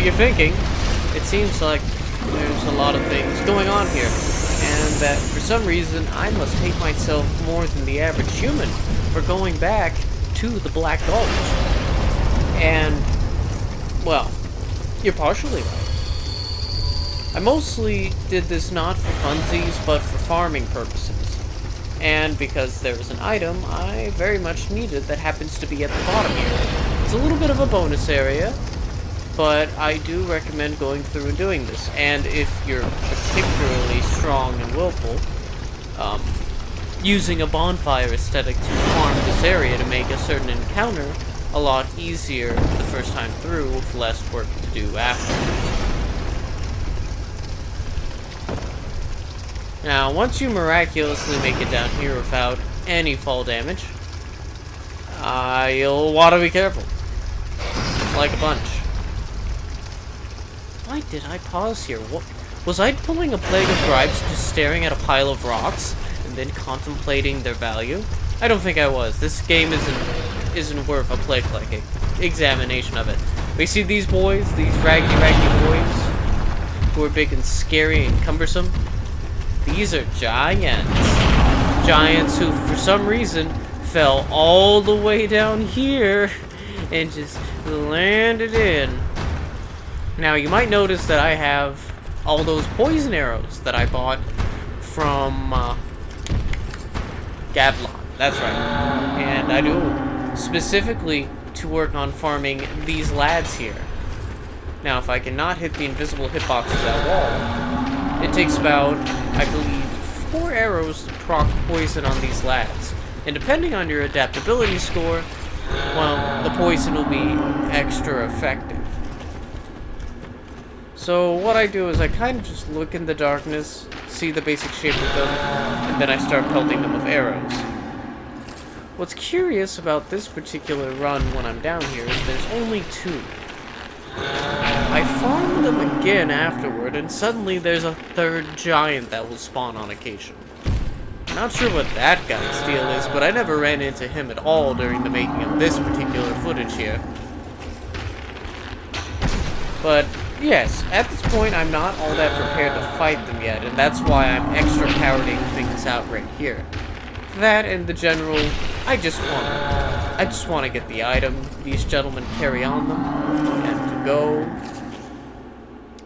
what you're thinking. It seems like there's a lot of things going on here, and that for some reason I must hate myself more than the average human for going back to the Black Gulch. And, well, you're partially right. I mostly did this not for funsies, but for farming purposes. And because there is an item I very much needed that happens to be at the bottom here. It's a little bit of a bonus area, but I do recommend going through and doing this. And if you're particularly strong and willful, using a bonfire aesthetic to farm this area to make a certain encounter a lot easier the first time through with less work to do after. Now, once you miraculously make it down here without any fall damage, you'll want to be careful. Like a bunch. Why did I pause here? What, was I pulling a Plague of Gripes just staring at a pile of rocks and then contemplating their value? I don't think I was. This game isn't worth a plague-like examination of it. We see these boys, these raggy boys, who are big and scary and cumbersome. These are giants. Giants who, for some reason, fell all the way down here and just landed in. Now, you might notice that I have all those poison arrows that I bought from Gavlon. That's right. And I do specifically to work on farming these lads here. Now, if I cannot hit the invisible hitbox of that wall, it takes about, I believe, 4 arrows to proc poison on these lads. And depending on your adaptability score, well, the poison will be extra effective. So what I do is I kind of just look in the darkness, see the basic shape of them, and then I start pelting them with arrows. What's curious about this particular run when I'm down here is there's only 2. I farm them again afterward, and suddenly there's a 3rd giant that will spawn on occasion. Not sure what that guy's deal is, but I never ran into him at all during the making of this particular footage here. But yes, at this point I'm not all that prepared to fight them yet, and that's why I'm extra cowarding things out right here. That and the general, I just want to get the item these gentlemen carry on them, and to go.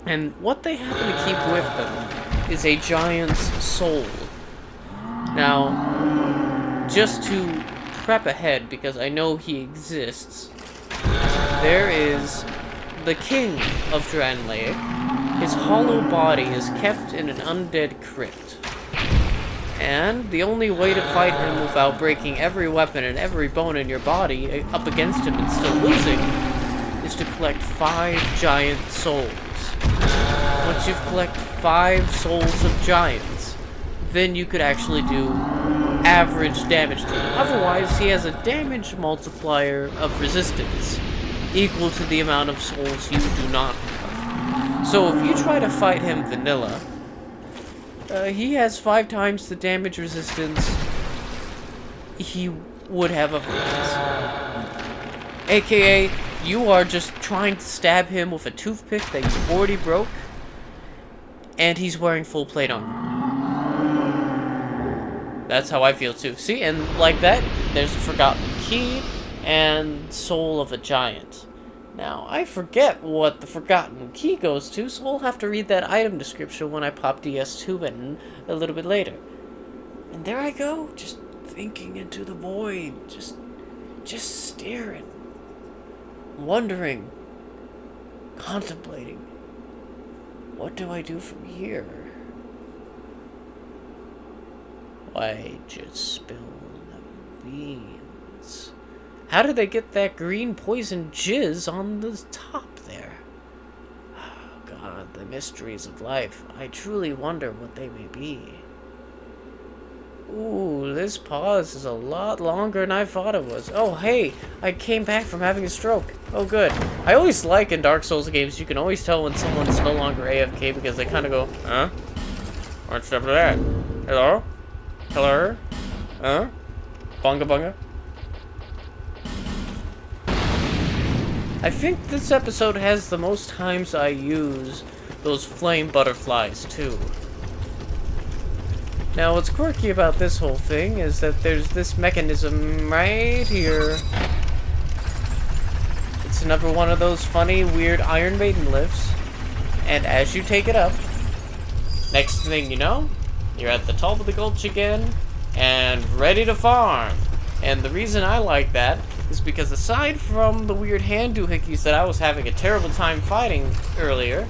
And what they happen to keep with them is a giant's soul. Now, just to prep ahead, because I know he exists, there is the king of Dranlaic. His hollow body is kept in an undead crypt. And the only way to fight him without breaking every weapon and every bone in your body up against him and still losing is to collect 5 giant souls. Once you've collected 5 souls of giants, then you could actually do average damage to him. Otherwise, he has a damage multiplier of resistance equal to the amount of souls you do not have. So if you try to fight him vanilla, he has 5 times the damage resistance he would have otherwise. AKA, you are just trying to stab him with a toothpick that you already broke, and he's wearing full plate armor. That's how I feel too. See, and like that, there's a forgotten key and soul of a giant. Now, I forget what the forgotten key goes to, so I'll have to read that item description when I pop DS2 in a little bit later. And there I go, just thinking into the void, just staring, wondering, contemplating. What do I do from here? Why just spill the beans? How did they get that green poison jizz on the top there? Oh God, the mysteries of life. I truly wonder what they may be. Ooh, this pause is a lot longer than I thought it was. Oh, hey, I came back from having a stroke. Oh, good. I always like in Dark Souls games, you can always tell when someone's no longer AFK because they kind of go, huh? What's up with that? Hello? Hello? Huh? Bunga bunga? I think this episode has the most times I use those flame butterflies, too. Now, what's quirky about this whole thing is that there's this mechanism right here. It's another one of those funny, weird Iron Maiden lifts. And as you take it up, next thing you know, you're at the top of the gulch again, and ready to farm. And the reason I like that is because aside from the weird hand doohickeys that I was having a terrible time fighting earlier,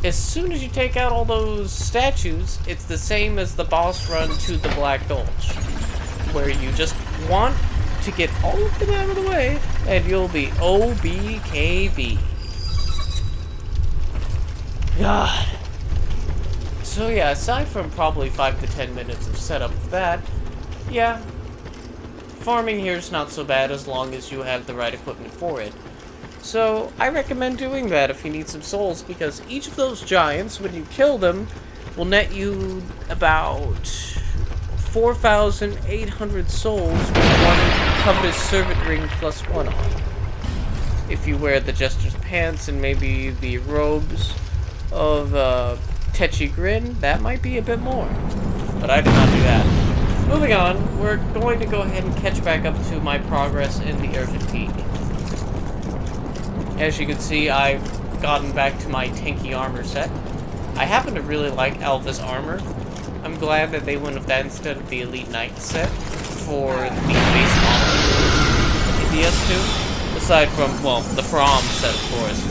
as soon as you take out all those statues, it's the same as the boss run to the Black Gulch, where you just want to get all of them out of the way, and you'll be OBKB. God. So yeah, aside from probably 5 to 10 minutes of setup of that, yeah, farming here is not so bad as long as you have the right equipment for it. So, I recommend doing that if you need some souls, because each of those giants, when you kill them, will net you about 4,800 souls with one covetous servant ring plus one on. If you wear the Jester's pants and maybe the robes of Tetchy Grin, that might be a bit more. But I did not do that. Moving on, we're going to go ahead and catch back up to my progress in the Earthen Peak. As you can see, I've gotten back to my tanky armor set. I happen to really like Alva's armor. I'm glad that they went with that instead of the Elite Knight set for the base model in DS2. Aside from, well, the From set, of course.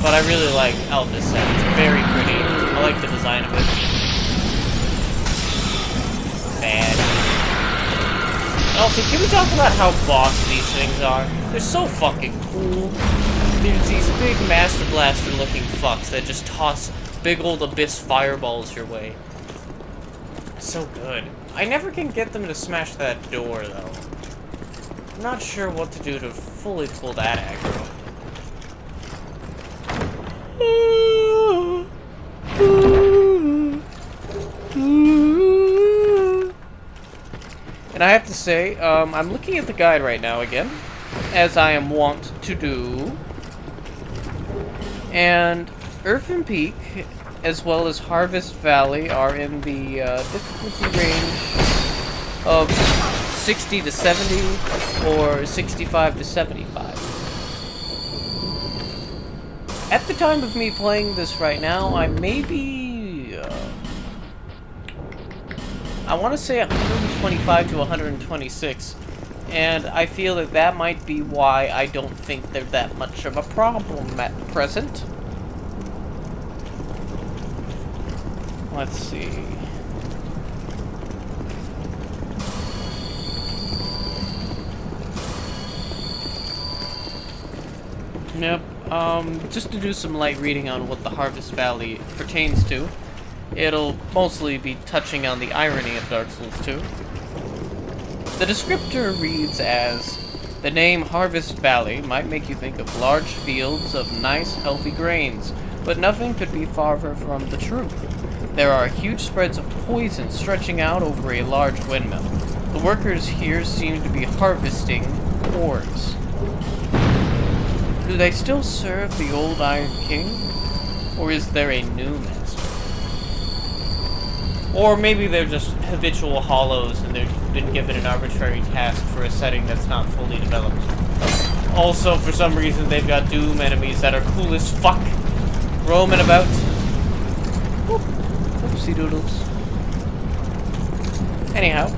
But I really like Alva's set. It's very pretty. I like the design of it. Bad. Also, can we talk about how boss these things are? They're so fucking cool. There's these big Master Blaster looking fucks that just toss big old abyss fireballs your way. So good. I never can get them to smash that door, though. I'm not sure what to do to fully pull that aggro. And I have to say, I'm looking at the guide right now again, as I am wont to do. And Earthen Peak, as well as Harvest Valley, are in the difficulty range of 60 to 70 or 65 to 75. At the time of me playing this right now, I may be, I want to say 125 to 126, and I feel that that might be why I don't think they're that much of a problem at present. Let's see. Yep, just to do some light reading on what the Harvest Valley pertains to. It'll mostly be touching on the irony of Dark Souls 2. The descriptor reads as, the name Harvest Valley might make you think of large fields of nice, healthy grains, but nothing could be farther from the truth. There are huge spreads of poison stretching out over a large windmill. The workers here seem to be harvesting ores. Do they still serve the old Iron King? Or is there a new master? Or maybe they're just habitual hollows and they've been given an arbitrary task for a setting that's not fully developed. Also, for some reason, they've got Doom enemies that are cool as fuck, roaming about. Oop. Oopsie doodles. Anyhow,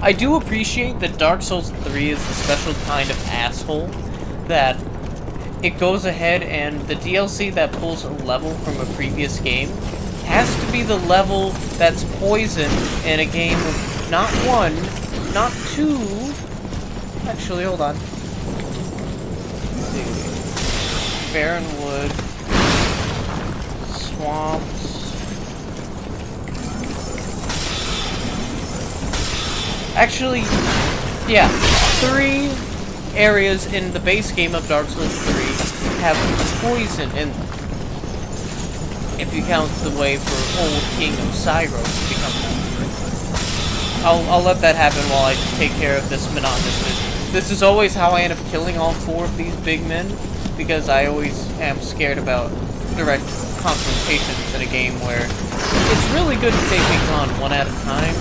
I do appreciate that Dark Souls 3 is the special kind of asshole that it goes ahead and the DLC that pulls a level from a previous game has to be the level that's poison in a game of not one, not two. Actually, hold on. Let's see. Barren wood, swamps. Actually, yeah, 3 areas in the base game of Dark Souls 3 have poison in them. If you count the way for Old King of Syros to become I'll let that happen while I take care of this monotonous business. This is always how I end up killing all 4 of these big men, because I always am scared about direct confrontations in a game where it's really good to take things on one at a time.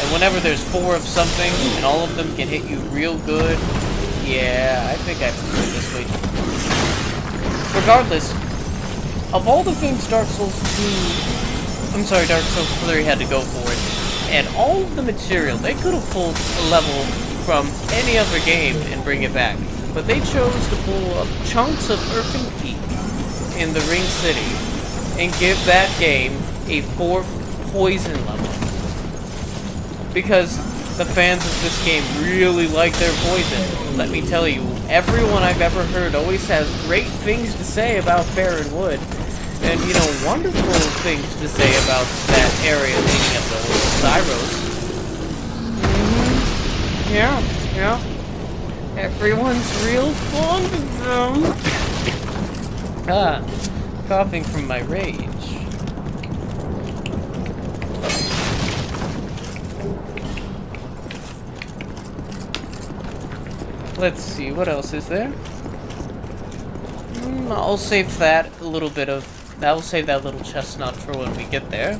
And whenever there's 4 of something and all of them can hit you real good, yeah, I think I prefer it this way. Regardless, of all the things Dark Souls 3 had to go for it, and all of the material, they could have pulled a level from any other game and bring it back. But they chose to pull up chunks of Earthen Peak in the Ring City and give that game a 4th poison level. Because the fans of this game really like their poison. Let me tell you, everyone I've ever heard always has great things to say about Barren Wood. And, you know, wonderful things to say about that area leading up to Zyros. Yeah. Everyone's real fond of them. Coughing from my rage. Let's see, what else is there? I'll save that little chestnut for when we get there.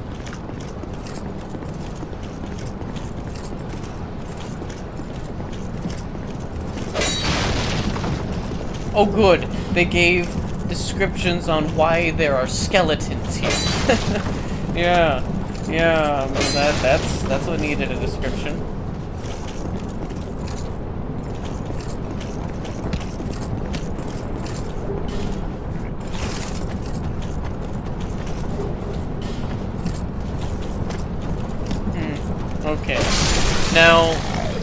Oh good, they gave descriptions on why there are skeletons here. yeah, that's what needed a description. Okay. Now,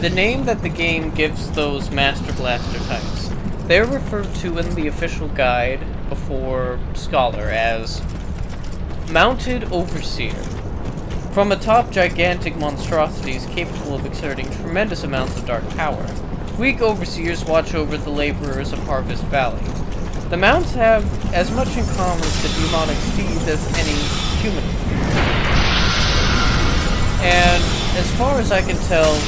the name that the game gives those Master Blaster types, they're referred to in the official guide before Scholar as Mounted Overseer. From atop gigantic monstrosities capable of exerting tremendous amounts of dark power, weak Overseers watch over the laborers of Harvest Valley. The Mounts have as much in common with the demonic steeds as any human. And as far as I can tell,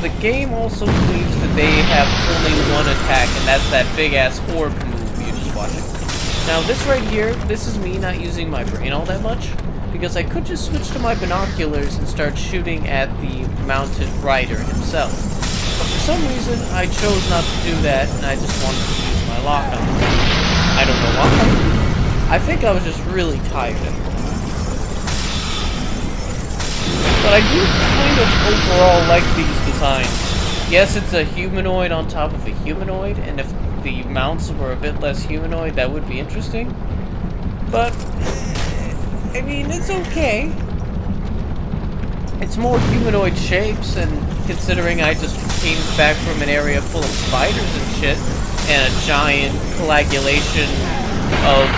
the game also believes that they have only one attack, and that's that big-ass orb move you just watched. Now this right here, this is me not using my brain all that much, because I could just switch to my binoculars and start shooting at the mounted rider himself. But for some reason, I chose not to do that, and I just wanted to use my lock-on. I don't know why. I think I was just really tired of it. But I do kind of overall like these designs. Yes, it's a humanoid on top of a humanoid, and if the mounts were a bit less humanoid, that would be interesting. But, I mean, it's okay. It's more humanoid shapes, and considering I just came back from an area full of spiders and shit, and a giant coagulation of,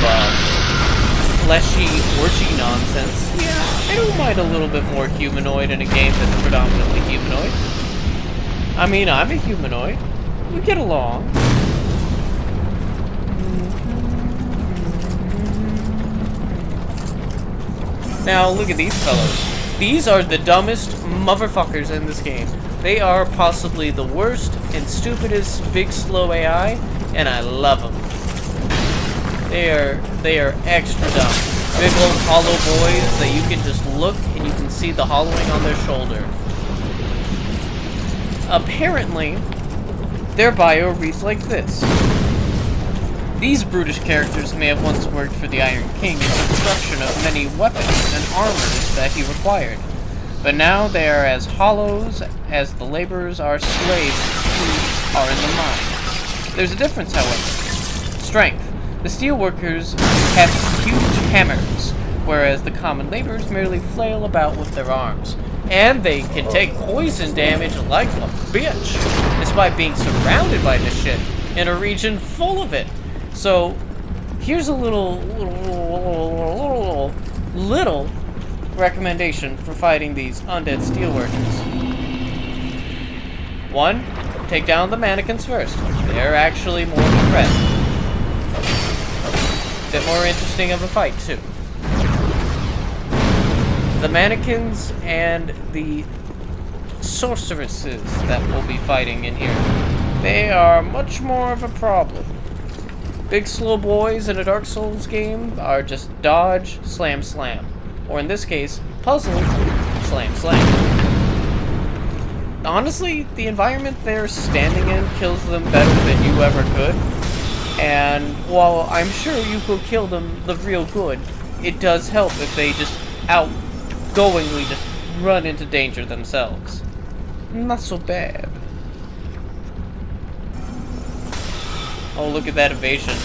fleshy, orgy nonsense. Yeah, I don't mind a little bit more humanoid in a game that's predominantly humanoid. I mean, I'm a humanoid. We get along. Now, look at these fellows. These are the dumbest motherfuckers in this game. They are possibly the worst and stupidest big slow AI, and I love them. They are extra dumb. Big old hollow boys that you can just look and you can see the hollowing on their shoulder. Apparently, their bio reads like this. These brutish characters may have once worked for the Iron King in the construction of many weapons and armors that he required, but now they are as hollows as the laborers are slaves who are in the mine. There's a difference, however. Strength. The steelworkers have huge hammers, whereas the common laborers merely flail about with their arms. And they can take poison damage like a bitch, despite being surrounded by this shit in a region full of it. So, here's a little recommendation for fighting these undead steelworkers. 1, take down the mannequins first. They're actually more of a threat. Bit more interesting of a fight, too. The mannequins and the sorceresses that we'll be fighting in here. They are much more of a problem. Big slow boys in a Dark Souls game are just dodge, slam, slam. Or in this case, puzzle, slam, slam. Honestly, the environment they're standing in kills them better than you ever could. And while I'm sure you could kill them the real good, it does help if they just outgoingly just run into danger themselves. Not so bad. Oh, look at that evasion.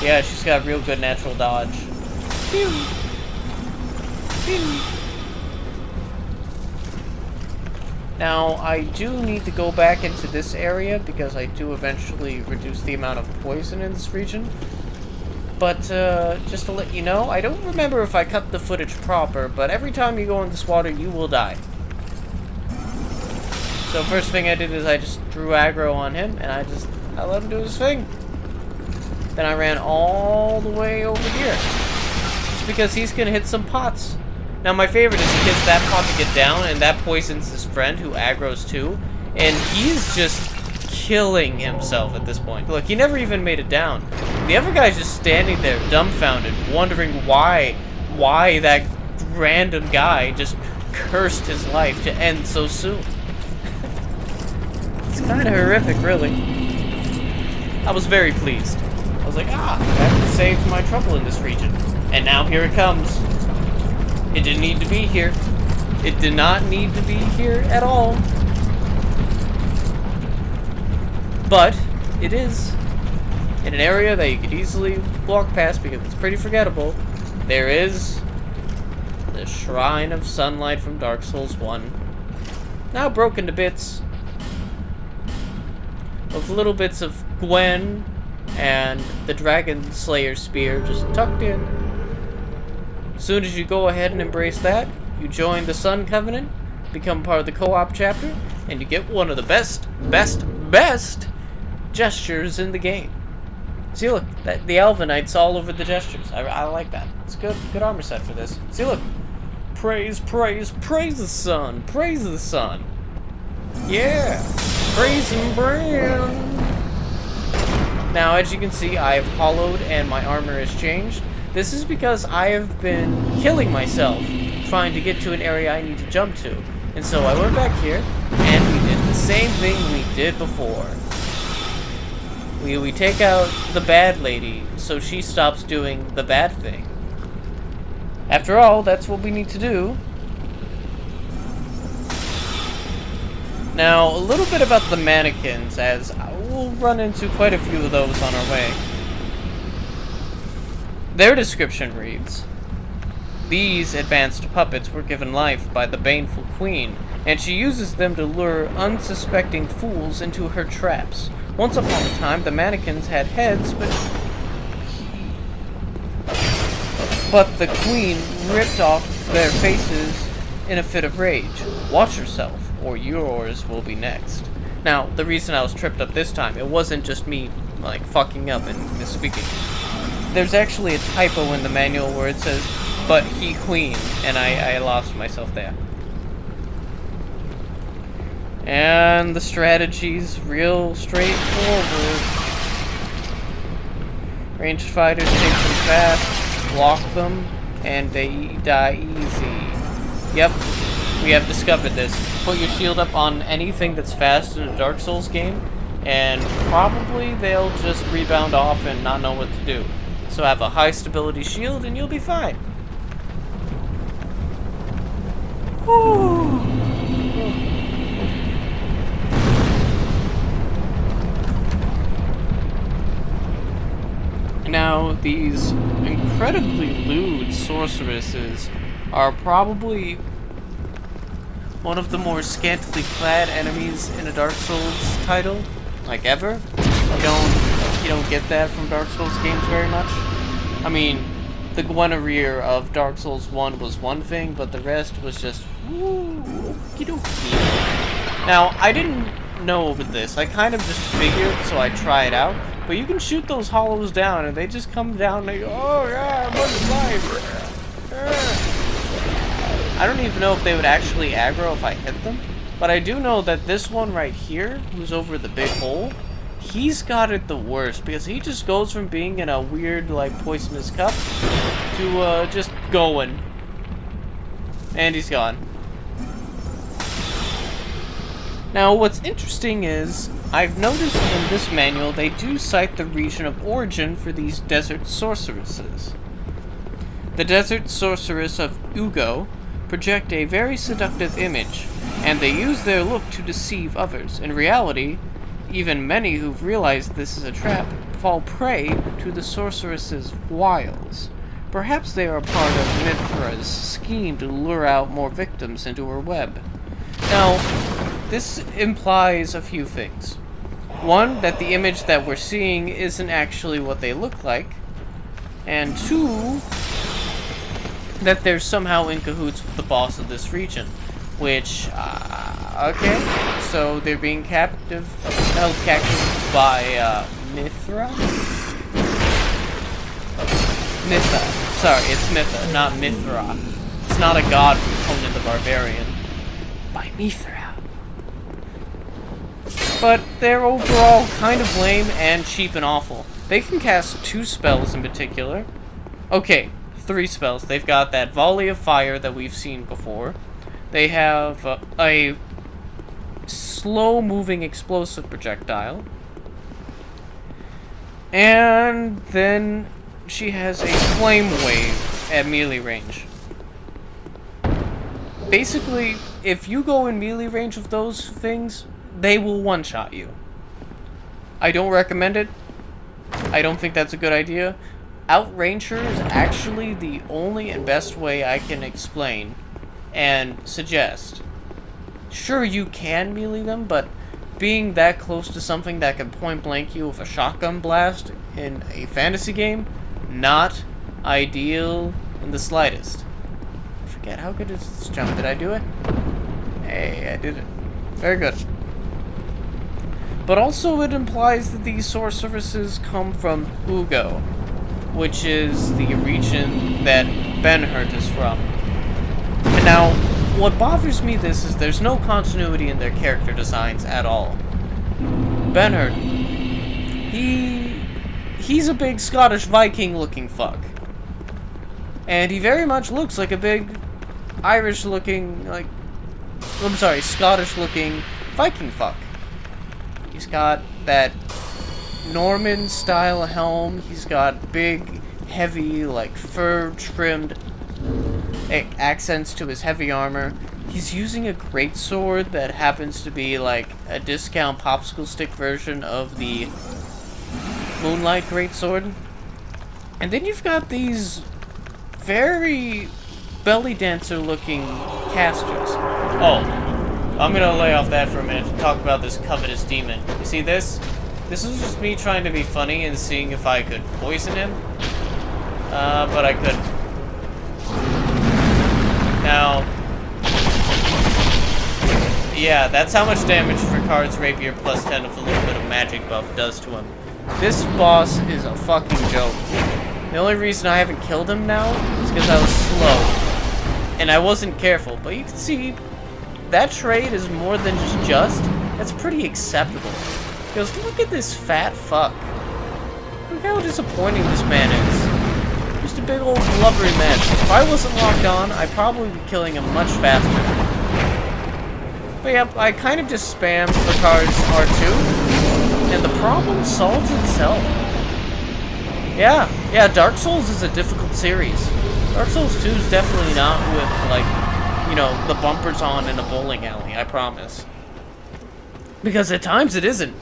Yeah, she's got real good natural dodge. Pew! Pew! Now, I do need to go back into this area because I do eventually reduce the amount of poison in this region. But, just to let you know, I don't remember if I cut the footage proper, but every time you go in this water, you will die. So first thing I did is I just drew aggro on him, and I let him do his thing. Then I ran all the way over here. Just because he's gonna hit some pots. Now my favorite is he hits that pot to get down, and that poisons his friend who aggroes too. And he's just killing himself at this point. Look, he never even made it down. The other guy's just standing there, dumbfounded, wondering why that random guy just cursed his life to end so soon. It's kind of horrific, really. I was very pleased. I was like, that saved my trouble in this region. And now here it comes. It didn't need to be here. It did not need to be here at all. But it is in an area that you could easily walk past because it's pretty forgettable. There is the Shrine of Sunlight from Dark Souls 1. Now broken to bits. With little bits of Gwen and the Dragon Slayer spear just tucked in. As soon as you go ahead and embrace that, you join the Sun Covenant, become part of the co-op chapter, and you get one of the best gestures in the game. See, look, the Elvenite's all over the gestures. I like that. It's good armor set for this. See, look. Praise, praise, praise the sun. Praise the sun. Yeah. Praise and brand. Now, as you can see, I have hollowed and my armor has changed. This is because I have been killing myself trying to get to an area I need to jump to. And so I went back here, and we did the same thing we did before. We take out the bad lady, so she stops doing the bad thing. After all, that's what we need to do. Now, a little bit about the mannequins, as we'll run into quite a few of those on our way. Their description reads, "These advanced puppets were given life by the baneful queen, and she uses them to lure unsuspecting fools into her traps. Once upon a time, the mannequins had heads, but the queen ripped off their faces in a fit of rage. Watch yourself, or yours will be next." Now, the reason I was tripped up this time, it wasn't just me, like, fucking up and misspeaking. There's actually a typo in the manual where it says, "but he queen," and I lost myself there. And the strategy's real straightforward. Ranged fighters take them fast, block them, and they die easy. Yep, we have discovered this. Put your shield up on anything that's fast in a Dark Souls game, and probably they'll just rebound off and not know what to do. So have a high stability shield and you'll be fine. Whew. Now, these incredibly lewd sorceresses are probably one of the more scantily clad enemies in a Dark Souls title, like ever. You don't get that from Dark Souls games very much. I mean, the Guinevere of Dark Souls 1 was one thing, but the rest was just, ooh, okie dokie. Now, I didn't know this. I kind of just figured, so I try it out. But you can shoot those hollows down, and they just come down and they go, oh yeah, much life. I don't even know if they would actually aggro if I hit them. But I do know that this one right here, who's over the big hole, he's got it the worst, because he just goes from being in a weird, like, poisonous cup to, just going. And he's gone. Now, what's interesting is, I've noticed in this manual, they do cite the region of origin for these desert sorceresses. The desert sorceress of Ugo project a very seductive image, and they use their look to deceive others. In reality, even many who've realized this is a trap fall prey to the sorceress's wiles. Perhaps they are part of Mithra's scheme to lure out more victims into her web. Now, this implies a few things. One, that the image that we're seeing isn't actually what they look like. And two, that they're somehow in cahoots with the boss of this region. Which, okay, so they're being held captive by, Mithra? Mitha. Sorry, it's Mitha, not Mithra. It's not a god from Conan the Barbarian. By Mithra. But they're overall kind of lame and cheap and awful. They can cast 2 spells in particular. Okay, 3 spells. They've got that volley of fire that we've seen before. They have a slow-moving explosive projectile. And then she has a flame wave at melee range. Basically, if you go in melee range of those things, they will one-shot you. I don't recommend it. I don't think that's a good idea. Outrange her is actually the only and best way I can explain and suggest. Sure, you can melee them, but being that close to something that can point-blank you with a shotgun blast in a fantasy game, not ideal in the slightest. I forget, how good is this jump? Did I do it? Hey, I did it. Very good. But also it implies that these sorceresses come from Ugo, which is the region that Ben-Hurt is from. And now, what bothers me is there's no continuity in their character designs at all. Ben-Hurt, he's a big Scottish Viking looking fuck. And he very much looks like a big Irish looking, like, I'm sorry, Scottish looking Viking fuck. He's got that Norman style helm. He's got big, heavy, like fur-trimmed accents to his heavy armor. He's using a greatsword that happens to be like a discount popsicle stick version of the Moonlight greatsword. And then you've got these very belly dancer looking casters. Oh. I'm gonna lay off that for a minute to talk about this covetous demon. You see this? This was just me trying to be funny and seeing if I could poison him. But I couldn't. Now, yeah, that's how much damage Ricard's Rapier plus 10 with a little bit of magic buff does to him. This boss is a fucking joke. The only reason I haven't killed him now is because I was slow. And I wasn't careful, but you can see that trade is more than just. That's pretty acceptable. Because look at this fat fuck. Look how disappointing this man is. Just a big old blubbery mess. If I wasn't locked on, I'd probably be killing him much faster. But yep, I kind of just spammed Ricard's R2, and the problem solves itself. Yeah, Dark Souls is a difficult series. Dark Souls 2 is definitely not with, like, you know, the bumpers on in a bowling alley, I promise. Because at times it isn't.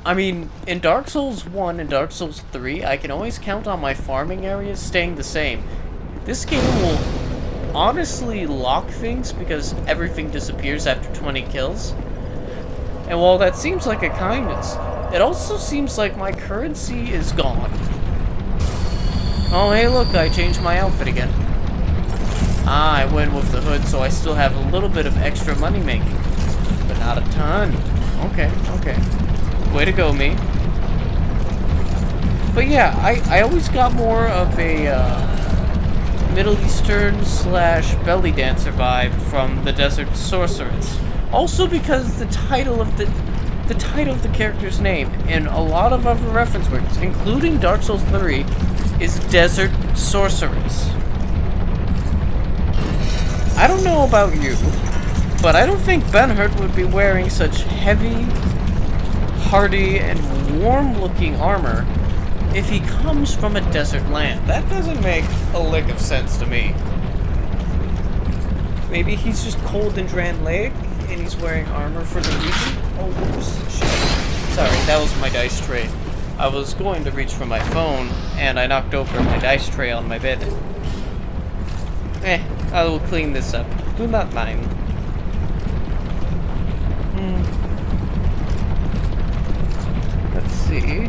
I mean, in Dark Souls 1 and Dark Souls 3, I can always count on my farming areas staying the same. This game will honestly lock things because everything disappears after 20 kills. And while that seems like a kindness, it also seems like my currency is gone. Oh, hey look, I changed my outfit again. Ah, I went with the hood, so I still have a little bit of extra money making. But not a ton. Okay. Way to go, me. But yeah, I always got more of a Middle Eastern slash belly dancer vibe from the Desert Sorceress. Also because the title of the character's name in a lot of other reference works, including Dark Souls 3, is Desert Sorceress. I don't know about you, but I don't think Ben-Hur would be wearing such heavy, hardy, and warm-looking armor if he comes from a desert land. That doesn't make a lick of sense to me. Maybe he's just cold in Dran Lake, and he's wearing armor for the region? Oh, whoops. Shit. Sorry, that was my dice tray. I was going to reach for my phone, and I knocked over my dice tray on my bed. I will clean this up. Do not mind. Let's see.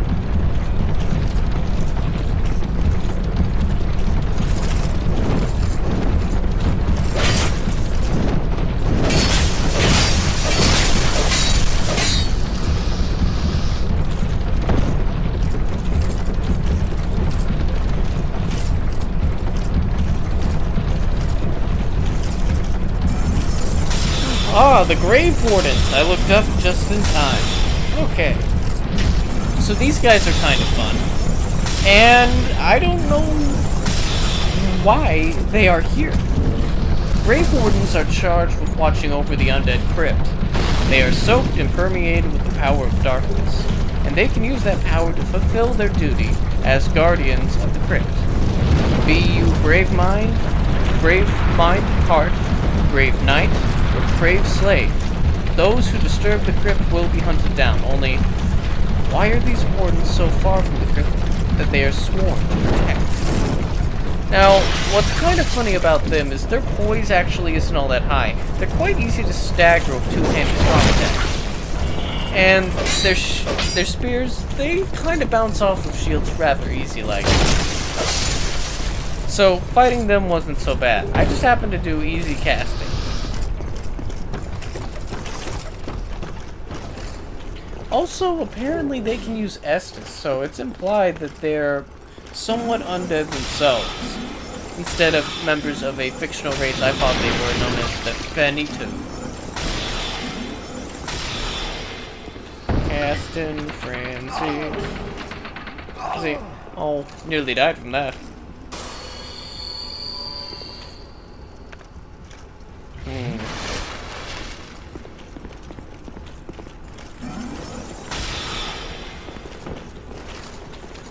Ah, the Grave Wardens! I looked up just in time. Okay. So these guys are kind of fun. And I don't know why they are here. Grave Wardens are charged with watching over the undead crypt. They are soaked and permeated with the power of darkness, and they can use that power to fulfill their duty as guardians of the crypt. Be you Brave Mind, Heart, Brave Knight, Brave Slave. Those who disturb the crypt will be hunted down. Only, why are these wardens so far from the crypt that they are sworn to protect? Now, what's kind of funny about them is their poise actually isn't all that high. They're quite easy to stagger with two-handed strong attacks. And their spears, they kind of bounce off of shields rather easy-like. So, fighting them wasn't so bad. I just happened to do easy casting. Also, apparently they can use Estus, so it's implied that they're somewhat undead themselves. Instead of members of a fictional race I thought they were, known as the Fenitu. Castin, Francie. Oh, nearly died from that.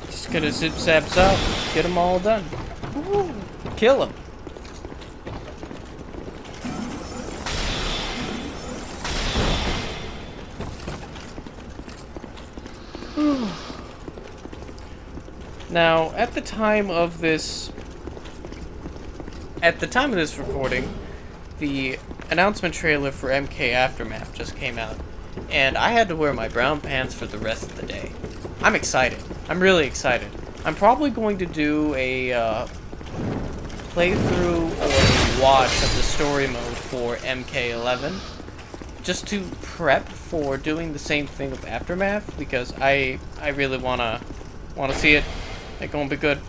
Just gonna zip zaps up, get them all done. Woo. Kill them. Now, at the time of this recording, the announcement trailer for MK Aftermath just came out, and I had to wear my brown pants for the rest of the day. I'm excited. I'm really excited. I'm probably going to do a playthrough or watch of the story mode for MK11, just to prep for doing the same thing with Aftermath, because I really wanna see it. It's gonna be good.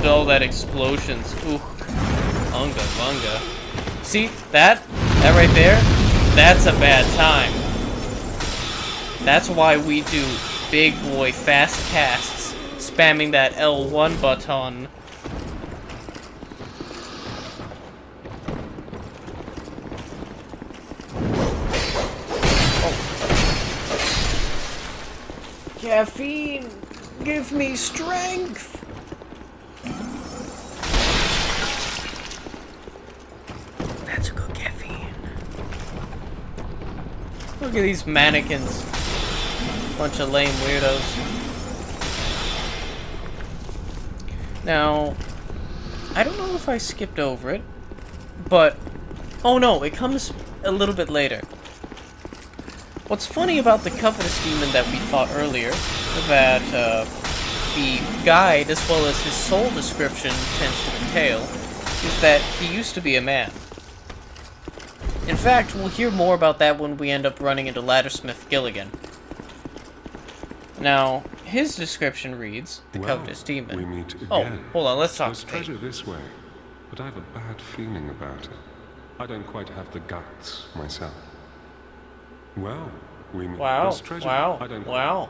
All that explosions. Ooh. Unga bunga. See, that right there, that's a bad time. That's why we do big boy fast casts, spamming that L1 button. Oh. Caffeine, give me strength. That's a good caffeine. Look at these mannequins. Bunch of lame weirdos. Now, I don't know if I skipped over it, but... oh no, it comes a little bit later. What's funny about the Covetous Demon that we fought earlier, that the guide, as well as his soul description, tends to entail, is that he used to be a man. In fact, we'll hear more about that when we end up running into Laddersmith Gilligan. Now, his description reads, the covetous demon. We meet again. Oh, hold on, let's talk There's to treasure Pete. this way, but I have a bad feeling about it. I don't quite have the guts myself. Well, we meet. Wow, There's treasure. I don't wow.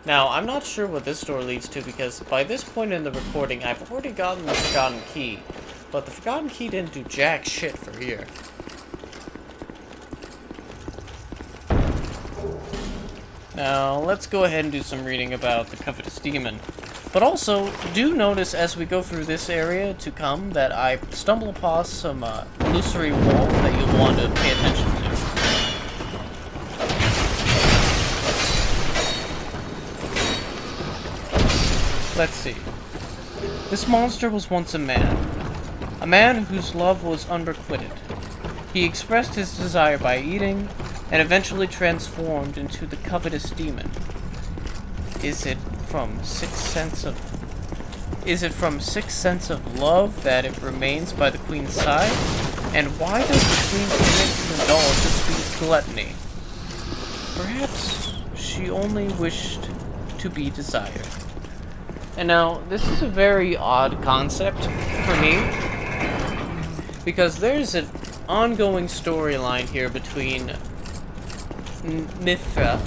Now, I'm not sure what this door leads to, because by this point in the recording, I've already gotten the Forgotten Key. But the Forgotten Key didn't do jack shit for here. Now, let's go ahead and do some reading about the Covetous Demon. But also, do notice as we go through this area to come that I stumble upon some illusory walls that you'll want to pay attention to. Let's see. This monster was once a man whose love was unrequited. He expressed his desire by eating, and eventually transformed into the Covetous Demon. Is it from sixth sense of love that it remains by the Queen's side? And why does the Queen commit to indulge this gluttony? Perhaps she only wished to be desired. And now, this is a very odd concept for me, because there's an ongoing storyline here between Mitha,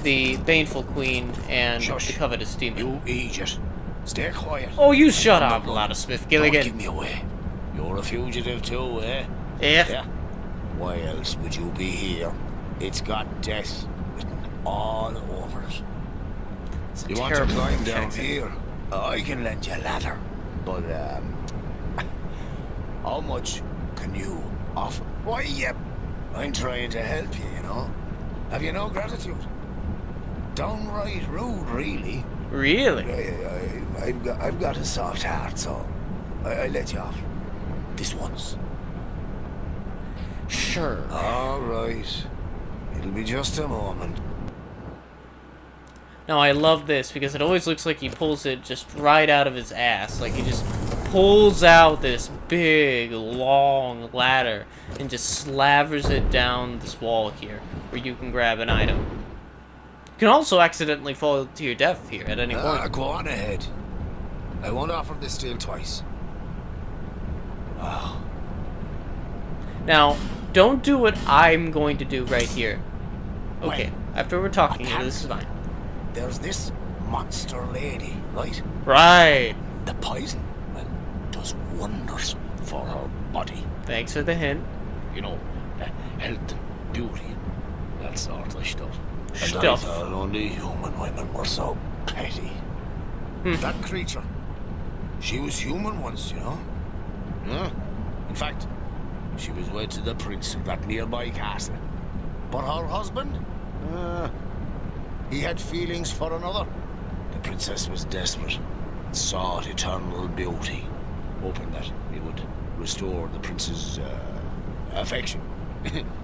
the Baneful Queen, and the Covetous Demon. You idiot. Stay quiet. Oh, you shut up, Laddersmith Gilligan. Don't give me away. You're a fugitive too, eh? Yeah. Why else would you be here? It's got death written all over it. You want to climb down here? I can lend you a ladder. But, how much can you offer? Why, yep. I'm trying to help you, you know? Have you no gratitude? Downright rude, really. Really? I've got a soft heart, so I let you off. This once. Sure. All right. It'll be just a moment. Now, I love this, because it always looks like he pulls it just right out of his ass. Like, he just pulls out this big, long ladder and just slavers it down this wall here, where you can grab an item. You can also accidentally fall to your death here at any point. Go on ahead. I won't offer this deal twice. Wow. Now, don't do what I'm going to do right here. Okay, Wait. after we're talking here, this is fine. There's this monster lady, right? Right. The poison, well, does wonders for her body. Thanks for the hint. You know, health, beauty, that sort of stuff. And I Stuff. thought only human women were so petty. That creature, she was human once, you know? Yeah. In fact, she was wed to the prince of that nearby castle. But her husband, he had feelings for another. The princess was desperate, sought eternal beauty, hoping that it would restore the prince's affection.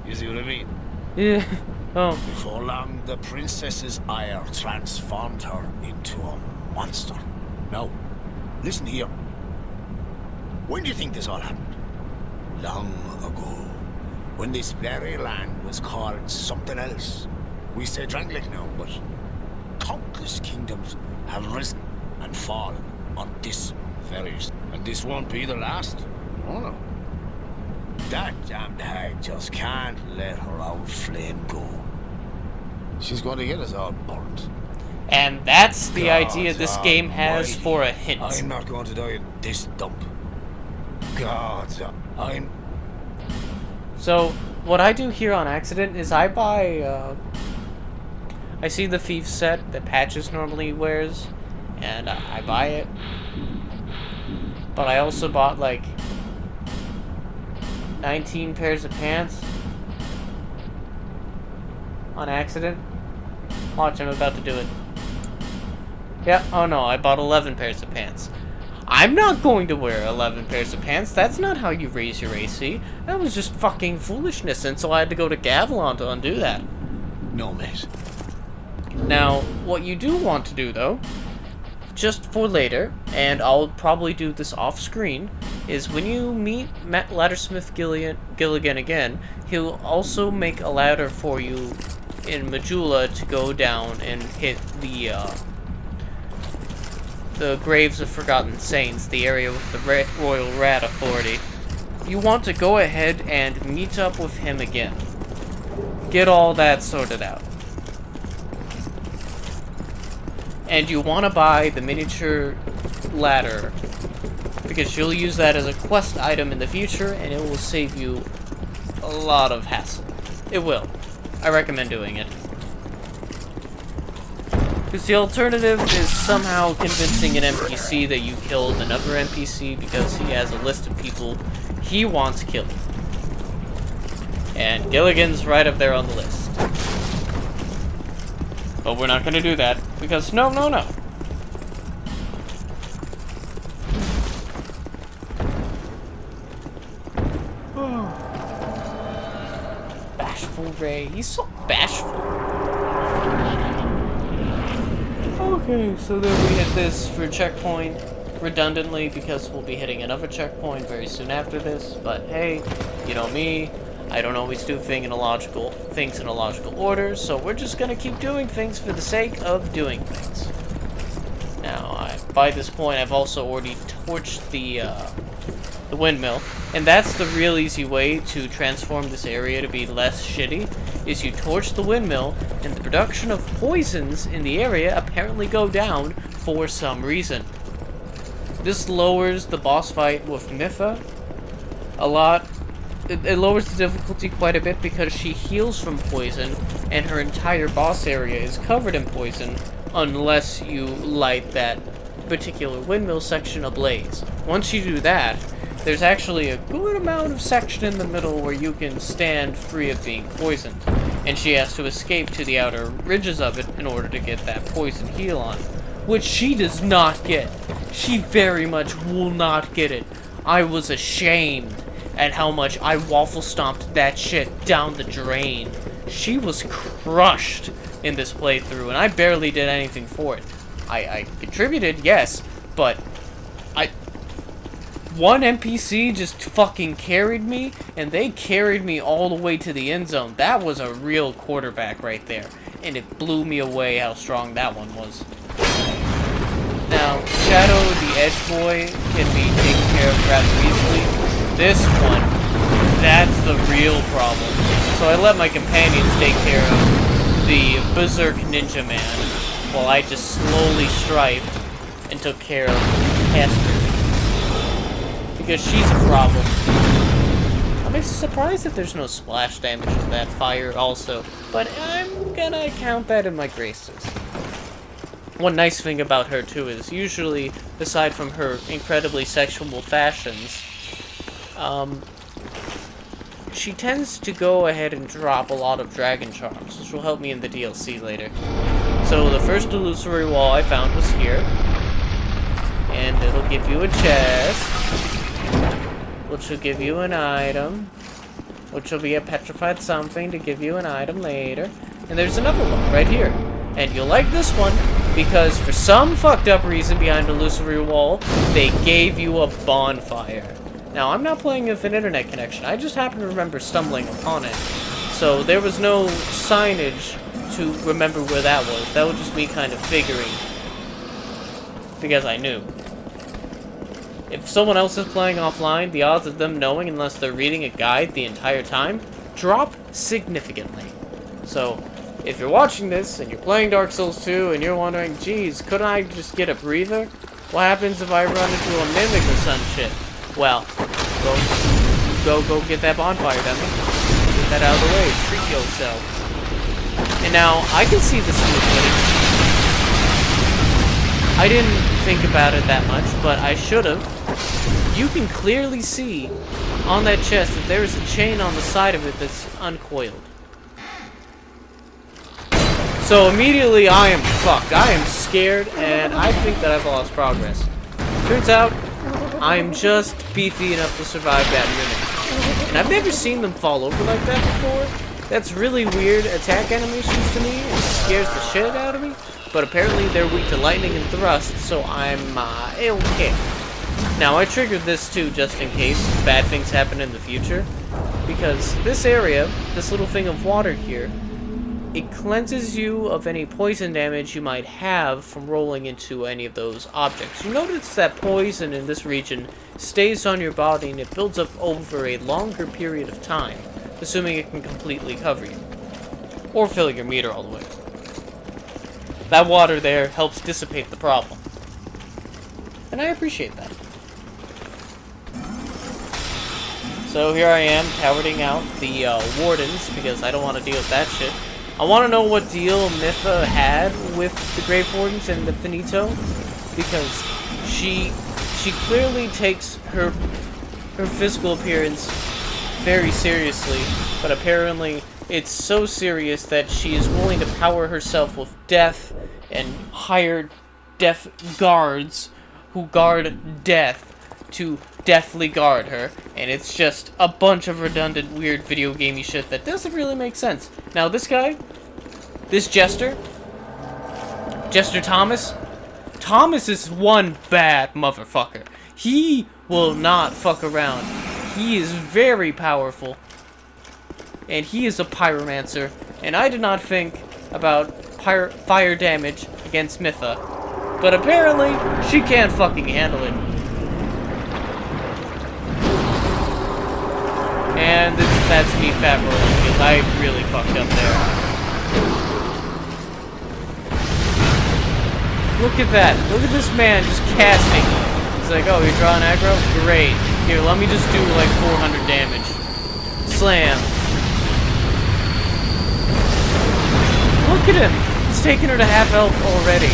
You see what I mean? Yeah. Oh. Before long, the princess's ire transformed her into a monster. Now, listen here. When do you think this all happened? Long ago, when this very land was called something else. We say Drangleic now, but countless kingdoms have risen and fallen on this very... And this won't be the last. Oh no. That damned hag just can't let her own flame go. She's going to get us all burnt. And that's the God idea this game has almighty. for a hint. I'm not going to die in this dump. God, I'm... So, what I do here on accident is I buy, I see the Thief set that Patches normally wears, and I buy it. But I also bought, like, 19 pairs of pants on accident. Watch, I'm about to do it. Yeah, oh no, I bought 11 pairs of pants. I'm not going to wear 11 pairs of pants. That's not how you raise your AC. That was just fucking foolishness, and so I had to go to Gavelon to undo that. No, mate. Now, what you do want to do, though, just for later, and I'll probably do this off-screen, is when you meet Laddersmith Gilligan again, he'll also make a ladder for you in Majula to go down and hit the Graves of Forgotten Saints, the area with the Royal Rat Authority. You want to go ahead and meet up with him again. Get all that sorted out. And you want to buy the miniature ladder, because you'll use that as a quest item in the future, and it will save you a lot of hassle. It will. I recommend doing it. Because the alternative is somehow convincing an NPC that you killed another NPC because he has a list of people he wants killed. And Gilligan's right up there on the list. But we're not going to do that, because no. Bashful Ray, he's so bashful. Okay, so then we hit this for checkpoint redundantly, because we'll be hitting another checkpoint very soon after this, but hey, you know me. I don't always do things in a logical order, so we're just gonna keep doing things for the sake of doing things. Now, by this point, I've also already torched the windmill, and that's the real easy way to transform this area to be less shitty, is you torch the windmill, and the production of poisons in the area apparently go down for some reason. This lowers the boss fight with Mitha a lot. It lowers the difficulty quite a bit because she heals from poison, and her entire boss area is covered in poison unless you light that particular windmill section ablaze. Once you do that, there's actually a good amount of section in the middle where you can stand free of being poisoned, and she has to escape to the outer ridges of it in order to get that poison heal on, which she does not get. She very much will not get it. I was ashamed at how much I waffle stomped that shit down the drain. She was crushed in this playthrough, and I barely did anything for it. I contributed, yes, but one NPC just fucking carried me, and they carried me all the way to the end zone. That was a real quarterback right there, and it blew me away how strong that one was. Now, Shadow the Edge Boy can be taken care of rather easily. This one, that's the real problem. So I let my companions take care of the Berserk Ninja Man, while I just slowly strifed and took care of Hester. Because she's a problem. I'm surprised that there's no splash damage to that fire also, but I'm gonna count that in my graces. One nice thing about her too is usually, aside from her incredibly sexual fashions, she tends to go ahead and drop a lot of dragon charms, which will help me in the DLC later. So the first illusory wall I found was here, and it'll give you a chest, which will give you an item, which will be a petrified something to give you an item later, and there's another one right here. And you'll like this one, because for some fucked up reason behind illusory wall, they gave you a bonfire. Now, I'm not playing with an internet connection, I just happen to remember stumbling upon it. So there was no signage to remember where that was. That was just me kind of figuring, because I knew. If someone else is playing offline, the odds of them knowing, unless they're reading a guide the entire time, drop significantly. So, if you're watching this, and you're playing Dark Souls 2, and you're wondering, geez, couldn't I just get a breather? What happens if I run into a mimic or some shit? Well, go get that bonfire, dummy. Get that out of the way. Treat yourself. And now, I can see this in the footage. I didn't think about it that much, but I should have. You can clearly see on that chest that there is a chain on the side of it that's uncoiled. So immediately I am fucked. I am scared, and I think that I've lost progress. Turns out, I'm just beefy enough to survive that mimic. And I've never seen them fall over like that before. That's really weird attack animations to me. It scares the shit out of me. But apparently they're weak to lightning and thrust, so I'm okay. Now I triggered this too just in case bad things happen in the future. Because this area, this little thing of water here, it cleanses you of any poison damage you might have from rolling into any of those objects. You notice that poison in this region stays on your body and it builds up over a longer period of time, assuming it can completely cover you. Or fill your meter all the way. That water there helps dissipate the problem. And I appreciate that. So here I am, cowarding out the wardens, because I don't want to deal with that shit. I want to know what deal Mytha had with the Grave Wardens and the Finito, because she clearly takes her physical appearance very seriously, but apparently it's so serious that she is willing to power herself with death and hire death guards who guard death to deathly guard her, and it's just a bunch of redundant, weird video gamey shit that doesn't really make sense. Now this guy, this Jester Thomas is one bad motherfucker. He will not fuck around. He is very powerful, and he is a pyromancer, and I did not think about fire damage against Mytha, but apparently she can't fucking handle it. And that's me fat rolling, because I really fucked up there. Look at that. Look at this man just casting. He's like, oh, you're drawing aggro? Great. Here, let me just do like 400 damage. Slam. Look at him. He's taking her to half health already.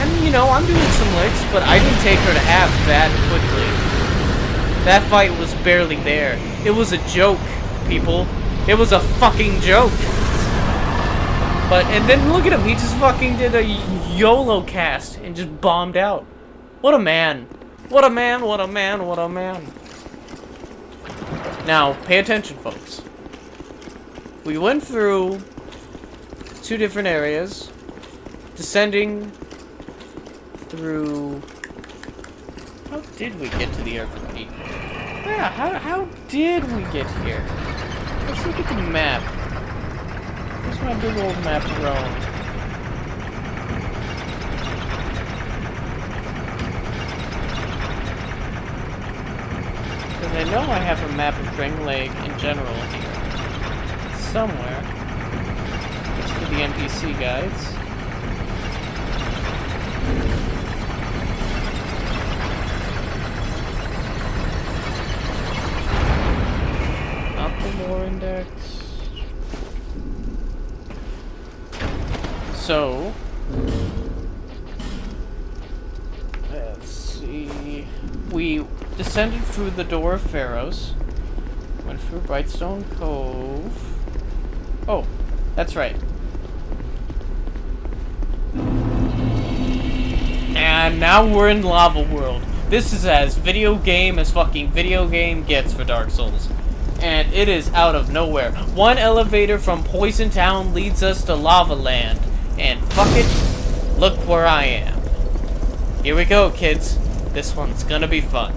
And, you know, I'm doing some licks, but I didn't take her to half that quickly. That fight was barely there. It was a joke, people. It was a fucking joke. But, and then look at him. He just fucking did a YOLO cast and just bombed out. What a man. What a man, what a man, what a man. Now, pay attention, folks. We went through 2 different areas, descending through... How did we get to the Earth Peak? Yeah, how did we get here? Let's look at the map. Where's my big old map of Rome? Because I know I have a map of Drangleic in general here. Somewhere. It's for the NPC guides. Lore index. So, let's see. We descended through the Door of Pharaohs, went through Brightstone Cove. Oh, that's right. And now we're in Lava World. This is as video game as fucking video game gets for Dark Souls. And it is out of nowhere. One elevator from Poison Town leads us to Lava Land. And fuck it, look where I am. Here we go, kids. This one's gonna be fun.